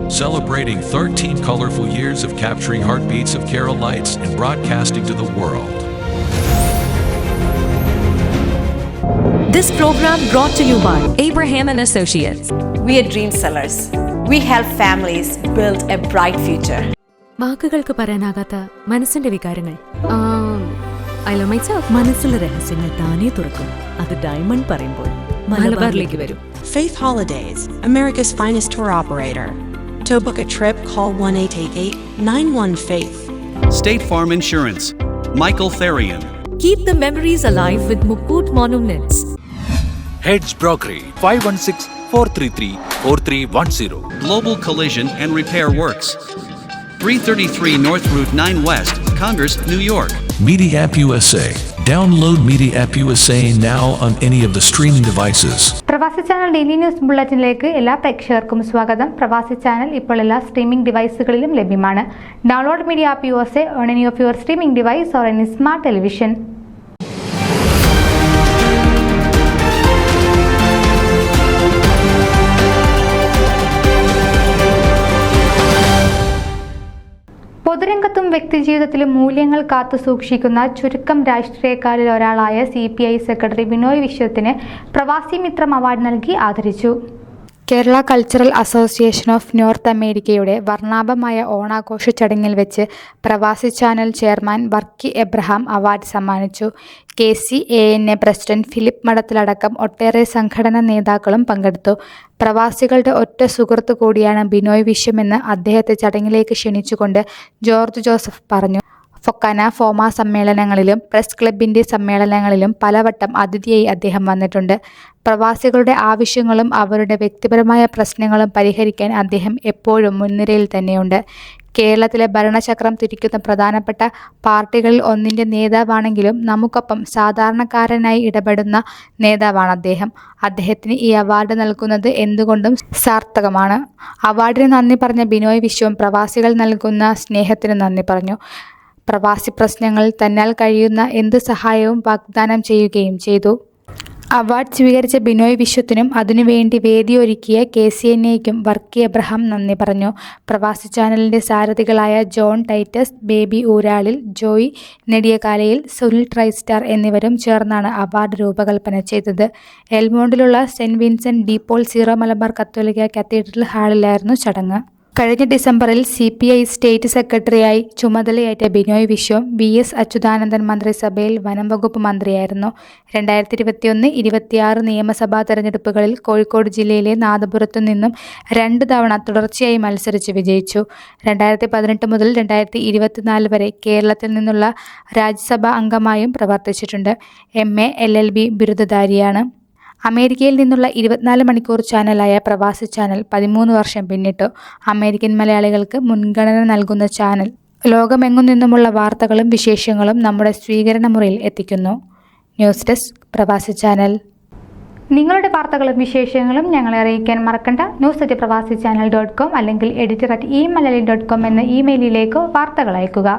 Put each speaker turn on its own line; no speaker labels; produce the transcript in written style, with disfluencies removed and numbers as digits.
celebrating 13 colorful years of capturing heartbeats of Keralites and broadcasting to the world.
This program brought to you by Abraham and Associates.
We are dream sellers. We help families build a bright future.
വാക്കുകൾക്ക് പറയാനാകാത്ത മനസ്സിന്റെ വികാരങ്ങൾ. I love myself. മനസ്സിലെ രഹസ്യങ്ങൾ താനേ തുറക്കും. അത് diamond പറയുമ്പോൾ മലബാറിലേക്ക് വരും.
Faith Holidays, America's finest tour operator. To book a trip, call 1-888-91-FAITH.
State Farm Insurance, Michael Therian.
Keep the memories alive with Mukut Monuments.
Heads Brokery 516-433-4310.
Global Collision and Repair Works, 333 North Route 9 West, Congress, New York.
Media App USA. Download Media App USA now on any of the streaming devices.
പ്രവാസി channel daily news ബുള്ളറ്റിനിലേക്ക് എല്ലാ പ്രേക്ഷകർക്കും സ്വാഗതം. പ്രവാസി channel ഇപ്പോൾ എല്ലാ streaming ഡിവൈസുകളിലും ലഭ്യമാണ്. Download media app USA on any of your streaming device or any smart television. പൊതുരംഗത്തും വ്യക്തിജീവിതത്തിലും മൂല്യങ്ങൾ കാത്തുസൂക്ഷിക്കുന്ന ചുരുക്കം രാഷ്ട്രീയക്കാരിൽ ഒരാളായ CPI സെക്രട്ടറി ബിനോയ് വിശ്വത്തിന് പ്രവാസി മിത്രം അവാർഡ് നൽകി ആദരിച്ചു. Kerala cultural association of north അമേരിക്കയുടെ വർണ്ണാഭമായ ഓണാഘോഷ ചടങ്ങിൽ വെച്ച് പ്രവാസി channel chairman Varkey Abraham award സമ്മാനിച്ചു. KCANA പ്രസിഡന്റ് ഫിലിപ്പ് മഠത്തിലടക്കം ഒട്ടേറെ സംഘടനാ നേതാക്കളും പങ്കെടുത്തു. പ്രവാസികളുടെ ഒറ്റ സുഹൃത്തു കൂടിയാണ് ബിനോയ് വിശ്വമെന്ന് അദ്ദേഹത്തെ ചടങ്ങിലേക്ക് ക്ഷണിച്ചുകൊണ്ട് ജോർജ് ജോസഫ് പറഞ്ഞു. ഫൊക്കാന ഫോമ സമ്മേളനങ്ങളിലും പ്രസ് ക്ലബിൻ്റെ സമ്മേളനങ്ങളിലും പലവട്ടം അതിഥിയായി അദ്ദേഹം വന്നിട്ടുണ്ട്. പ്രവാസികളുടെ ആവശ്യങ്ങളും അവരുടെ വ്യക്തിപരമായ പ്രശ്നങ്ങളും പരിഹരിക്കാൻ അദ്ദേഹം എപ്പോഴും മുൻനിരയിൽ തന്നെയുണ്ട്. കേരളത്തിലെ ഭരണചക്രം തിരിക്കുന്ന പ്രധാനപ്പെട്ട പാർട്ടികളിൽ ഒന്നിൻ്റെ നേതാവാണെങ്കിലും നമുക്കൊപ്പം സാധാരണക്കാരനായി ഇടപെടുന്ന നേതാവാണ് അദ്ദേഹം. അദ്ദേഹത്തിന് ഈ അവാർഡ് നൽകുന്നത് എന്തുകൊണ്ടും സാർത്ഥകമാണ്. അവാർഡിന് നന്ദി പറഞ്ഞ ബിനോയ് വിശ്വം പ്രവാസികൾ നൽകുന്ന സ്നേഹത്തിന് നന്ദി പറഞ്ഞു. പ്രവാസി പ്രശ്നങ്ങളിൽ തന്നാൽ കഴിയുന്ന എന്ത് സഹായവും വാഗ്ദാനം ചെയ്യുകയും ചെയ്തു. അവാർഡ് സ്വീകരിച്ച ബിനോയ് വിശ്വത്തിനും അതിനുവേണ്ടി വേദിയൊരുക്കിയ KCNAയ്ക്കും വർക്കി എബ്രഹാം നന്ദി പറഞ്ഞു. പ്രവാസി ചാനലിൻ്റെ സാരഥികളായ John Titus, Baby Ooralil, Joy Nediyakalayil, Sunil Tristar എന്നിവരും ചേർന്നാണ് അവാർഡ് രൂപകൽപ്പന ചെയ്തത്. എൽമോണ്ടിലുള്ള saint Vincent de Paul Syro Malabar കത്തോലിക്ക കത്തീഡ്രൽ ഹാളിലായിരുന്നു ചടങ്ങ്. കഴിഞ്ഞ ഡിസംബറിൽ CPI സ്റ്റേറ്റ് സെക്രട്ടറിയായി ചുമതലയേറ്റ ബിനോയ് വിശ്വം VS അച്യുതാനന്ദൻ മന്ത്രിസഭയിൽ വനം വകുപ്പ് മന്ത്രിയായിരുന്നു. 2021-26 നിയമസഭാ തെരഞ്ഞെടുപ്പുകളിൽ കോഴിക്കോട് ജില്ലയിലെ നാദപുരത്തു നിന്നും 2 തവണ തുടർച്ചയായി മത്സരിച്ച് വിജയിച്ചു. 2018 മുതൽ 2024 വരെ കേരളത്തിൽ നിന്നുള്ള രാജ്യസഭാ അംഗമായും പ്രവർത്തിച്ചിട്ടുണ്ട്. MA LLB ബിരുദധാരിയാണ്. അമേരിക്കയിൽ നിന്നുള്ള 24 മണിക്കൂർ ചാനലായ പ്രവാസി ചാനൽ 13 വർഷം പിന്നിട്ടു. അമേരിക്കൻ മലയാളികൾക്ക് മുൻഗണന നൽകുന്ന ചാനൽ ലോകമെങ്ങും നിന്നുമുള്ള വാർത്തകളും വിശേഷങ്ങളും നമ്മുടെ സ്വീകരണ മുറിയിൽ എത്തിക്കുന്നു. ന്യൂസ് ഡെസ്ക് പ്രവാസി ചാനൽ. നിങ്ങളുടെ വാർത്തകളും വിശേഷങ്ങളും ഞങ്ങളെ അറിയിക്കാൻ മറക്കണ്ട. news@pravasichannel.com അല്ലെങ്കിൽ editor@eMalayali.com എന്ന ഇമെയിലിലേക്ക് വാർത്തകൾ അയക്കുക.